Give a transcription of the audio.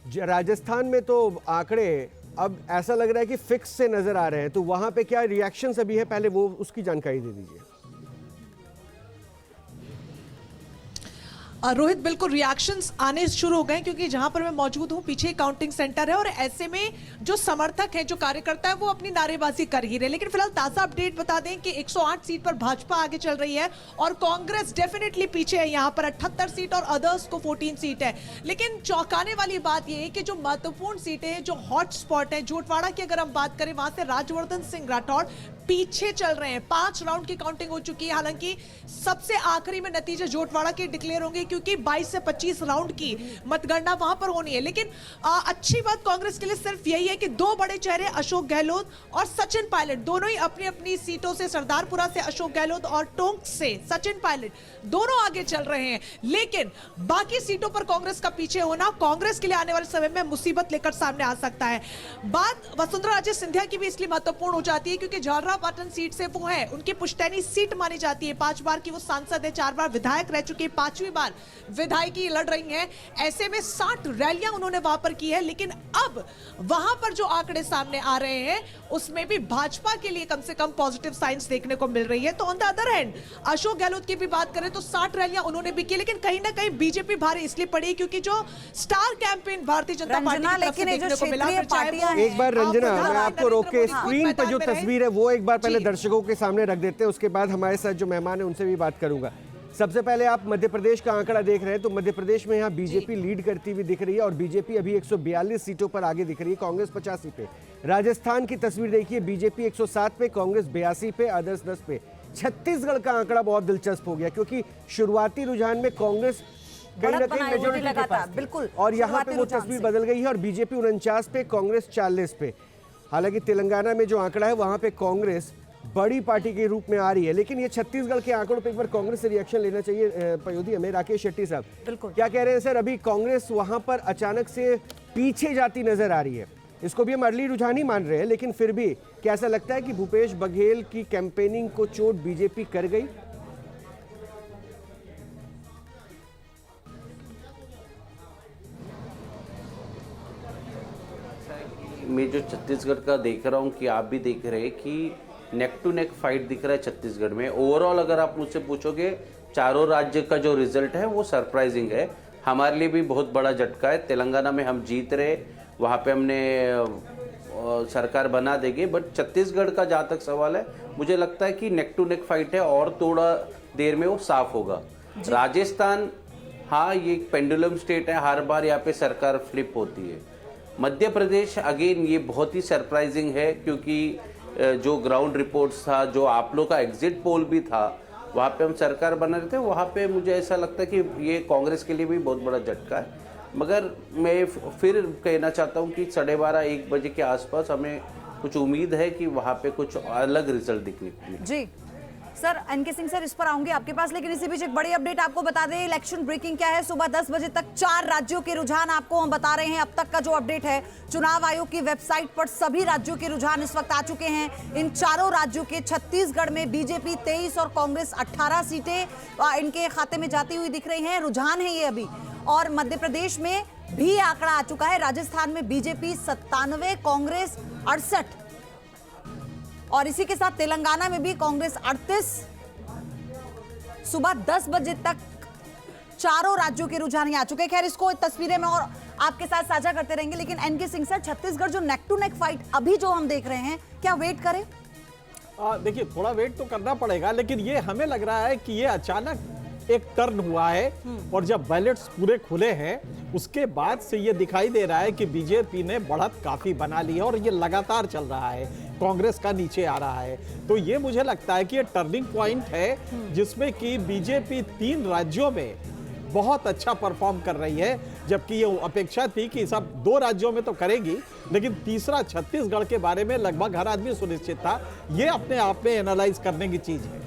राजस्थान में तो आंकड़े अब ऐसा लग रहा है कि फिक्स से नजर आ रहे हैं, तो वहां पे क्या रिएक्शंस अभी है, पहले वो उसकी जानकारी दे दीजिए। रोहित, बिल्कुल रिएक्शंस आने शुरू हो गए क्योंकि जहां पर मैं मौजूद हूं पीछे काउंटिंग सेंटर है और ऐसे में जो समर्थक हैं, जो कार्यकर्ता है, वो अपनी नारेबाजी कर ही रहे। लेकिन फिलहाल ताजा अपडेट बता दें कि 108 सीट पर भाजपा आगे चल रही है और कांग्रेस डेफिनेटली पीछे है। यहां पर 78 सीट और अदर्स को 14 सीट है। लेकिन चौंकाने वाली बात यह है कि जो महत्वपूर्ण सीटें हैं, जो हॉट स्पॉट है, जोटवाड़ा की अगर हम बात करें, वहां से राजवर्धन सिंह राठौड़ पीछे चल रहे हैं। 5 राउंड की काउंटिंग हो चुकी है। हालांकि सबसे आखिरी में नतीजे जोटवाड़ा के डिक्लेयर होंगे क्योंकि 22 से 25 राउंड की मतगणना वहां पर होनी है। लेकिन अच्छी बात कांग्रेस के लिए सिर्फ यही है कि 2 बड़े चेहरे अशोक गहलोत और सचिन पायलट दोनों ही अपनी अपनी सीटों से, सरदारपुरा से अशोक गहलोत और टोंक से सचिन पायलट, दोनों आगे चल रहे हैं। लेकिन बाकी सीटों पर कांग्रेस का पीछे होना कांग्रेस के लिए आने वाले समय में मुसीबत लेकर सामने आ सकता है। बात वसुंधरा राजे सिंधिया की भी इसलिए महत्वपूर्ण हो जाती है क्योंकि झालरापाटन सीट से वो है, उनकी पुश्तैनी सीट मानी जाती है। 5 बार की वो सांसद है, 4 बार विधायक रह चुकी है, 5वीं बार विधायकी लड़ रही हैं। ऐसे में 60 रैलियां उन्होंने वहां पर की है। लेकिन अब वहां पर जो आंकड़े सामने आ रहे हैं उसमें भी भाजपा के लिए कम से कम पॉजिटिव साइंस देखने को मिल रही है। तो on the other hand Ashok Gehlot की भी बात करें तो 60 रैलियां उन्होंने भी की, लेकिन कहीं ना कहीं बीजेपी भारी इसलिए पड़ी क्योंकि जो star campaign Bharatiya Janata party की तरफ से देखने को मिला। एक बार रंजना, मैं आपको रोक के स्क्रीन पर जो तस्वीर है वो एक बार पहले दर्शकों के सामने रख देते हैं, उसके बाद हमारे साथ जो मेहमान है उनसे भी बात करूंगा। सबसे पहले आप मध्य प्रदेश का आंकड़ा देख रहे हैं, तो मध्य प्रदेश में यहाँ बीजेपी लीड करती हुई दिख रही है और बीजेपी अभी 142 सीटों पर आगे दिख रही है, कांग्रेस 85 पे। राजस्थान की तस्वीर देखिए, बीजेपी 107 पे, कांग्रेस 82 पे, अदर्स 10 पे। छत्तीसगढ़ का आंकड़ा बहुत दिलचस्प हो गया क्योंकि शुरुआती रुझान में कांग्रेस कहीं ना कहीं मेजोरिटी के पास थी और यहाँ पे वो तस्वीर बदल गई है और बीजेपी 49 पे, कांग्रेस 40 पे। हालांकि तेलंगाना में जो आंकड़ा है वहां पे कांग्रेस बड़ी पार्टी के रूप में आ रही है, लेकिन ये छत्तीसगढ़ के आंकड़ों पे एक बार कांग्रेस से रिएक्शन लेना चाहिए पयोधी हमें। राकेश शेट्टी साहब क्या कह रहे हैं सर? अभी कांग्रेस वहां पर अचानक से पीछे जाती नजर आ रही है, इसको भी हम अर्ली रुझान ही मान रहे हैं, लेकिन फिर भी क्या ऐसा लगता है कि भूपेश बघेल की कैंपेनिंग को चोट बीजेपी कर गई? मैं जो छत्तीसगढ़ का देख रहा हूँ कि आप भी देख रहे हैं कि नेक टू नेक फाइट दिख रहा है छत्तीसगढ़ में। ओवरऑल अगर आप मुझसे पूछोगे, चारों राज्य का जो रिजल्ट है वो सरप्राइजिंग है, हमारे लिए भी बहुत बड़ा झटका है। तेलंगाना में हम जीत रहे, वहाँ पे हमने सरकार बना देंगे, बट छत्तीसगढ़ का जहाँ तक सवाल है मुझे लगता है कि नेक टू नेक फाइट है और थोड़ा देर में वो साफ होगा। राजस्थान, हाँ ये एक पेंडुलम स्टेट है, हर बार यहाँ पे सरकार फ्लिप होती है। मध्य प्रदेश अगेन ये बहुत ही सरप्राइजिंग है क्योंकि जो ग्राउंड रिपोर्ट्स था, जो आप लोग का एग्जिट पोल भी था, वहाँ पे हम सरकार बना रहे थे, वहाँ पे मुझे ऐसा लगता है कि ये कांग्रेस के लिए भी बहुत बड़ा झटका है। मगर मैं फिर कहना चाहता हूँ कि 12:30-1 बजे के आसपास हमें कुछ उम्मीद है कि वहाँ पे कुछ अलग रिजल्ट दिखने को मिले। जी सर, एनके सिंह सर इस पर आऊंगे आपके पास, लेकिन इसी बीच एक बड़ी अपडेट आपको बता दें। इलेक्शन ब्रेकिंग क्या है, सुबह 10 बजे तक 4 राज्यों के रुझान आपको हम बता रहे हैं। अब तक का जो अपडेट है, चुनाव आयोग की वेबसाइट पर सभी राज्यों के रुझान इस वक्त आ चुके हैं। इन चारों राज्यों के, छत्तीसगढ़ में बीजेपी 23 और कांग्रेस 18 सीटें इनके खाते में जाती हुई दिख रही हैं। रुझान है ये अभी। और मध्य प्रदेश में भी आंकड़ा आ चुका है। राजस्थान में बीजेपी 97, कांग्रेस 68 और इसी के साथ तेलंगाना में भी कांग्रेस 38। सुबह 10 बजे तक चारों राज्यों के रुझान आ चुके हैं। खैर, इसको तस्वीरें में और आपके साथ साझा करते रहेंगे, लेकिन एनके सिंह सर, छत्तीसगढ़ जो नेक टू नेक फाइट अभी जो हम देख रहे हैं, क्या वेट करें? देखिए, थोड़ा वेट तो करना पड़ेगा, लेकिन ये हमें लग रहा है कि ये अचानक एक टर्न हुआ है और जब बैलेट्स पूरे खुले हैं उसके बाद से ये दिखाई दे रहा है कि बीजेपी ने बढ़त काफी बना ली है और ये लगातार चल रहा है, कांग्रेस का नीचे आ रहा है। तो ये मुझे लगता है कि ये टर्निंग पॉइंट है जिसमें कि बीजेपी 3 राज्यों में बहुत अच्छा परफॉर्म कर रही है, जबकि ये अपेक्षा थी कि सब 2 राज्यों में तो करेगी, लेकिन तीसरा छत्तीसगढ़ के बारे में लगभग हर आदमी सुनिश्चित था। ये अपने आप में एनालाइज करने की चीज है।